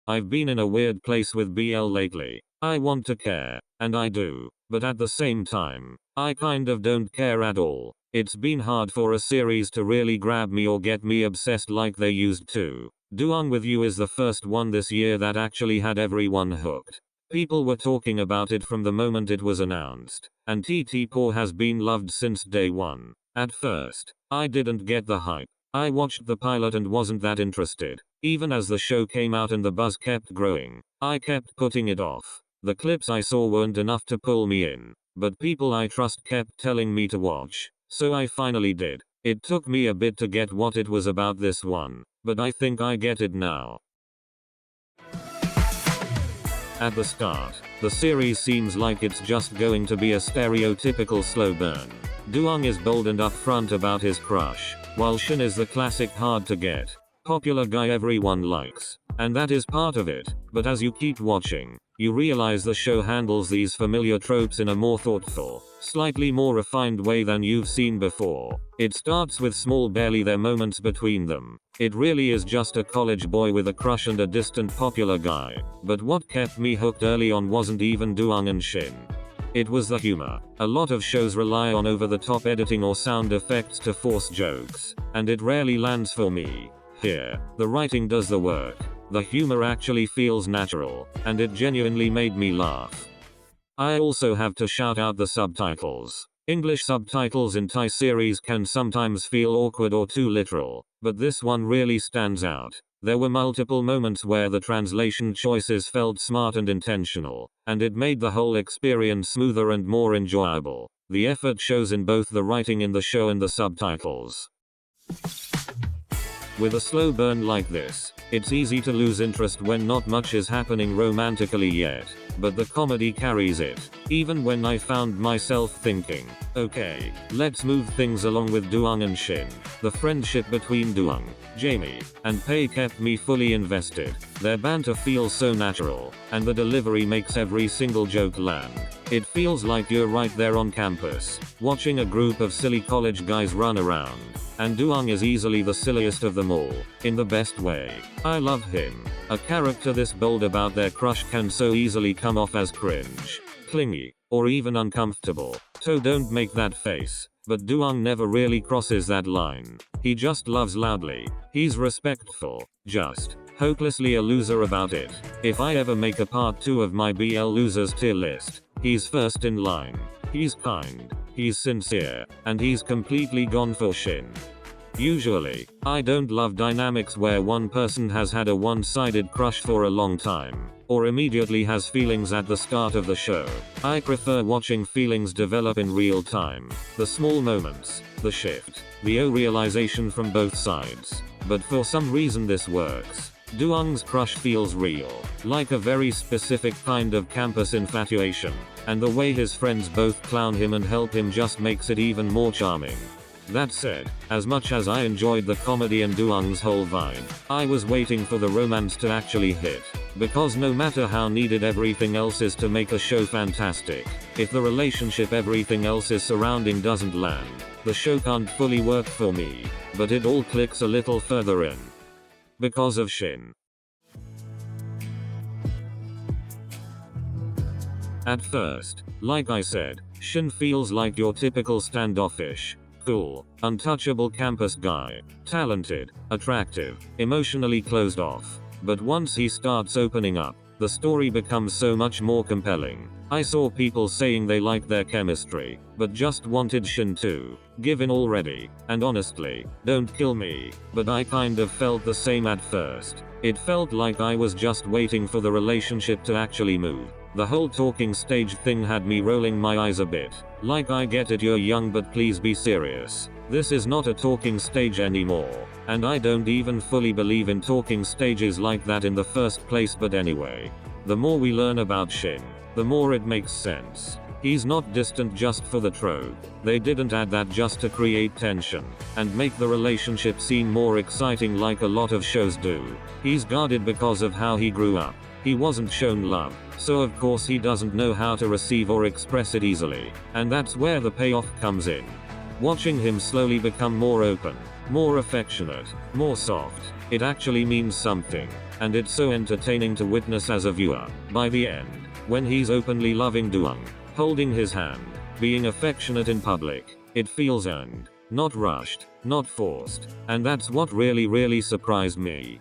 I've been in a weird place with BL lately. I want to care, and I do, but at the same time, I kind of don't care at all. It's been hard for a series to really grab me or get me obsessed like they used to. Duang with You is the first one this year that actually had everyone hooked. People were talking about it from the moment it was announced, and teeteepor has been loved since day one. At first, I didn't get the hype. I watched the pilot and wasn't that interested. Even as the show came out and the buzz kept growing, I kept putting it off. The clips I saw weren't enough to pull me in, but people I trust kept telling me to watch, so I finally did. It took me a bit to get what it was about this one, but I think I get it now. At the start, the series seems like it's just going to be a stereotypical slow burn. Duang is bold and upfront about his crush, while Shin is the classic hard to get, popular guy everyone likes. And that is part of it, but as you keep watching, you realize the show handles these familiar tropes in a more thoughtful, slightly more refined way than you've seen before. It starts with small barely there moments between them. It really is just a college boy with a crush and a distant popular guy. But what kept me hooked early on wasn't even Duang and Shin. It was the humor. A lot of shows rely on over-the-top editing or sound effects to force jokes, and it rarely lands for me. Here, the writing does the work. The humor actually feels natural, and it genuinely made me laugh. I also have to shout out the subtitles. English subtitles in Thai series can sometimes feel awkward or too literal, but this one really stands out. There were multiple moments where the translation choices felt smart and intentional, and it made the whole experience smoother and more enjoyable. The effort shows in both the writing in the show and the subtitles. With a slow burn like this, it's easy to lose interest when not much is happening romantically yet, but the comedy carries it. Even when I found myself thinking, okay, let's move things along with Duang and Shin. The friendship between Duang, Jamie, and Pei kept me fully invested. Their banter feels so natural, and the delivery makes every single joke land. It feels like you're right there on campus, watching a group of silly college guys run around. And Duang is easily the silliest of them all, in the best way. I love him. A character this bold about their crush can so easily come off as cringe, clingy, or even uncomfortable. So don't make that face. But Duang never really crosses that line. He just loves loudly. He's respectful, just hopelessly a loser about it. If I ever make a part 2 of my BL losers tier list, he's first in line. He's kind, he's sincere, and he's completely gone for Shin. Usually, I don't love dynamics where one person has had a one-sided crush for a long time, or immediately has feelings at the start of the show. I prefer watching feelings develop in real time. The small moments, the shift, the realization from both sides. But for some reason this works. Duang's crush feels real, like a very specific kind of campus infatuation, and the way his friends both clown him and help him just makes it even more charming. That said, as much as I enjoyed the comedy and Duang's whole vibe, I was waiting for the romance to actually hit. Because no matter how needed everything else is to make a show fantastic, if the relationship everything else is surrounding doesn't land, the show can't fully work for me. But it all clicks a little further in. Because of Shin. At first, like I said, Shin feels like your typical standoffish, cool, untouchable campus guy. Talented, attractive, emotionally closed off. But once he starts opening up, the story becomes so much more compelling. I saw people saying they liked their chemistry, but just wanted Shin to give in already. And honestly, don't kill me, but I kind of felt the same at first. It felt like I was just waiting for the relationship to actually move. The whole talking stage thing had me rolling my eyes a bit. Like, I get it, you're young, but please be serious. This is not a talking stage anymore. And I don't even fully believe in talking stages like that in the first place, but anyway. The more we learn about Shin, the more it makes sense. He's not distant just for the trope. They didn't add that just to create tension and make the relationship seem more exciting like a lot of shows do. He's guarded because of how he grew up. He wasn't shown love, so of course he doesn't know how to receive or express it easily. And that's where the payoff comes in. Watching him slowly become more open, more affectionate, more soft, it actually means something. and it's so entertaining to witness as a viewer. By the end, when he's openly loving Duang, holding his hand, being affectionate in public, it feels earned, not rushed, not forced, and that's what really surprised me.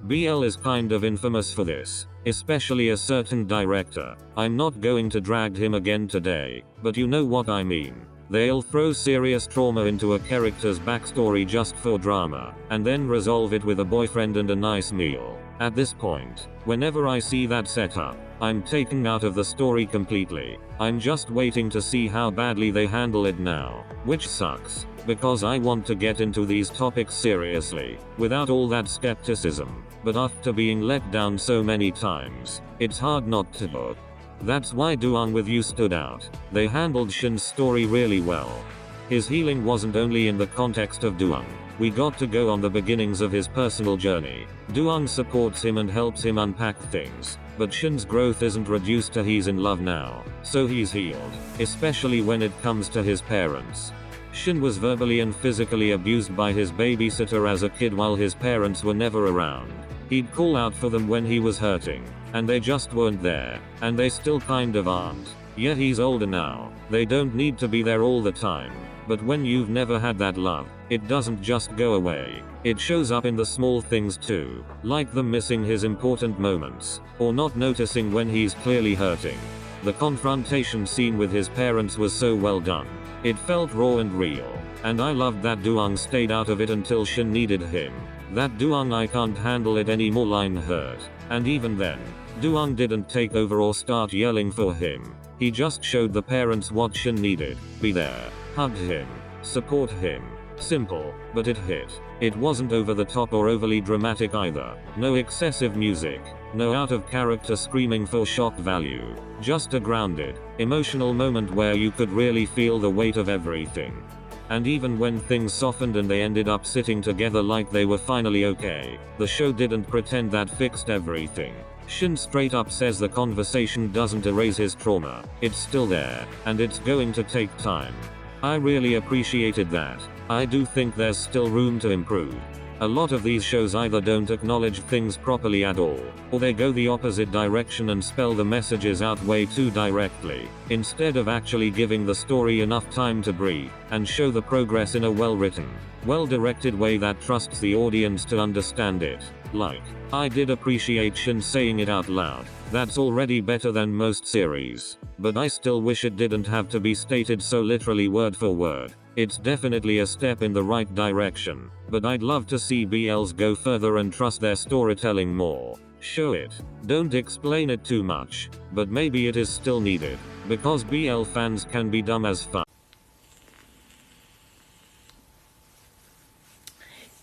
BL is kind of infamous for this, especially a certain director. I'm not going to drag him again today, but you know what I mean. They'll throw serious trauma into a character's backstory just for drama, and then resolve it with a boyfriend and a nice meal. At this point, whenever I see that setup, I'm taken out of the story completely. I'm just waiting to see how badly they handle it now, which sucks, because I want to get into these topics seriously, without all that skepticism, but after being let down so many times, it's hard not to. That's why Duang with You stood out. They handled Shin's story really well. His healing wasn't only in the context of Duang. We got to go on the beginnings of his personal journey. Duang supports him and helps him unpack things, but Shin's growth isn't reduced to he's in love now, so he's healed, especially when it comes to his parents. Shin was verbally and physically abused by his babysitter as a kid while his parents were never around. He'd call out for them when he was hurting, and they just weren't there, and they still kind of aren't. Yeah, he's older now, they don't need to be there all the time, but when you've never had that love, it doesn't just go away. It shows up in the small things too, like them missing his important moments, or not noticing when he's clearly hurting. The confrontation scene with his parents was so well done. It felt raw and real, and I loved that Duang stayed out of it until Shin needed him. That Duang I can't handle it anymore line hurt, and even then, Duang didn't take over or start yelling for him. He just showed the parents what Shin needed. Be there, hugged him, support him. Simple, but it hit. It wasn't over the top or overly dramatic either. No excessive music, no out of character screaming for shock value. Just a grounded, emotional moment where you could really feel the weight of everything. And even when things softened and they ended up sitting together like they were finally okay, the show didn't pretend that fixed everything. Shin straight up says the conversation doesn't erase his trauma. It's still there, and it's going to take time. I really appreciated that. I do think there's still room to improve. A lot of these shows either don't acknowledge things properly at all, or they go the opposite direction and spell the messages out way too directly, instead of actually giving the story enough time to breathe, and show the progress in a well-written, well-directed way that trusts the audience to understand it. Like, I did appreciate Shin saying it out loud. That's already better than most series. But I still wish it didn't have to be stated so literally word for word. It's definitely a step in the right direction, but I'd love to see BLs go further and trust their storytelling more. Show it. Don't explain it too much, but maybe it is still needed, because BL fans can be dumb as fuck.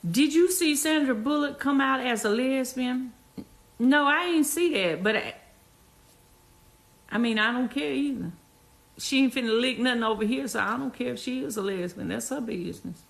Did you see Sandra Bullock come out as a lesbian? No, I ain't see that, but I mean, I don't care either. She ain't finna lick nothing over here, so I don't care if she is a lesbian. That's her business.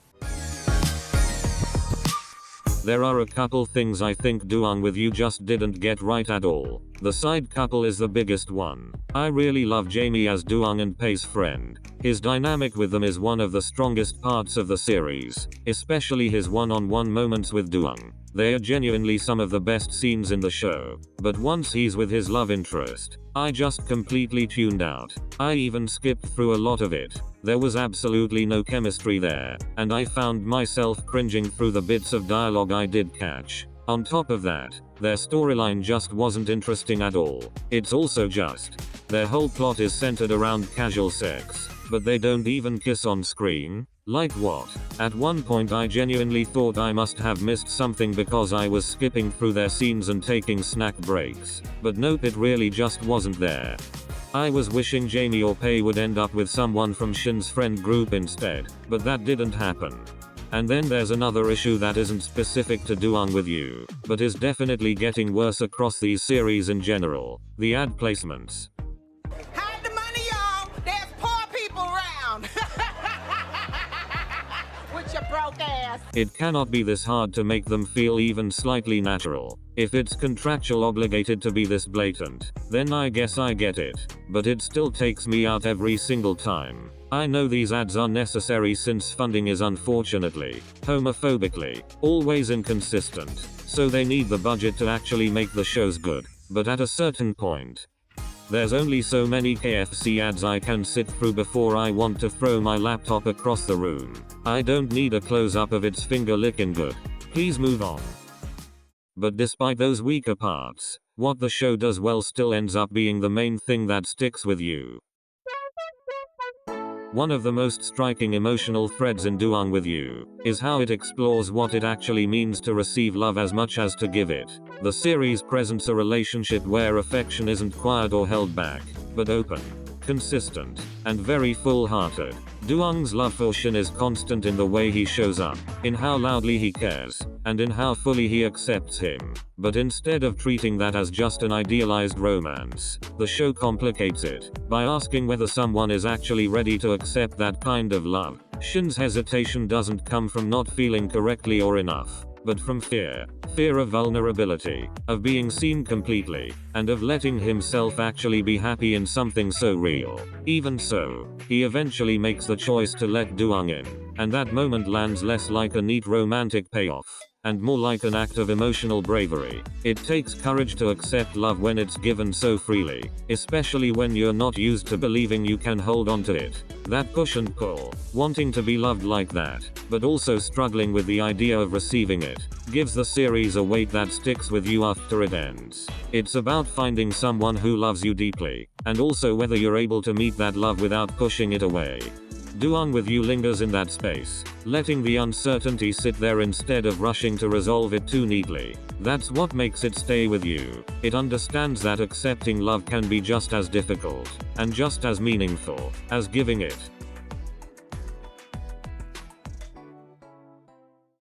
There are a couple things I think Duang with You just didn't get right at all. The side couple is the biggest one. I really love Jamie as Duang and Pei's friend. His dynamic with them is one of the strongest parts of the series, especially his one-on-one moments with Duang. They are genuinely some of the best scenes in the show, but once he's with his love interest, I just completely tuned out. I even skipped through a lot of it. There was absolutely no chemistry there, and I found myself cringing through the bits of dialogue I did catch. On top of that, their storyline just wasn't interesting at all. It's also just, their whole plot is centered around casual sex, but they don't even kiss on screen. Like what? At one point I genuinely thought I must have missed something because I was skipping through their scenes and taking snack breaks. But nope, it really just wasn't there. I was wishing Jamie or Pei would end up with someone from Shin's friend group instead, but that didn't happen. And then there's another issue that isn't specific to Duang with You, but is definitely getting worse across these series in general. The ad placements. Hide the money, y'all! There's poor people around! With your broke ass! It cannot be this hard to make them feel even slightly natural. If it's contractual obligated to be this blatant, then I guess I get it. But it still takes me out every single time. I know these ads are necessary since funding is unfortunately, homophobically, always inconsistent. so they need the budget to actually make the shows good. But at a certain point, there's only so many KFC ads I can sit through before I want to throw my laptop across the room. I don't need a close-up of its finger licking good. Please move on. But despite those weaker parts, what the show does well still ends up being the main thing that sticks with you. One of the most striking emotional threads in Duang with You is how it explores what it actually means to receive love as much as to give it. The series presents a relationship where affection isn't quiet or held back, but open, consistent, and very full-hearted. Duang's love for Shin is constant in the way he shows up, in how loudly he cares, and in how fully he accepts him. But instead of treating that as just an idealized romance, the show complicates it by asking whether someone is actually ready to accept that kind of love. Shin's hesitation doesn't come from not feeling correctly or enough, but from fear. Fear of vulnerability, of being seen completely, and of letting himself actually be happy in something so real. Even so, he eventually makes the choice to let Duang in, and that moment lands less like a neat romantic payoff, and more like an act of emotional bravery. It takes courage to accept love when it's given so freely, especially when you're not used to believing you can hold on to it. That push and pull, wanting to be loved like that, but also struggling with the idea of receiving it, gives the series a weight that sticks with you after it ends. It's about finding someone who loves you deeply, and also whether you're able to meet that love without pushing it away. Duang with You lingers in that space, letting the uncertainty sit there instead of rushing to resolve it too neatly. That's what makes it stay with you. It understands that accepting love can be just as difficult, and just as meaningful, as giving it.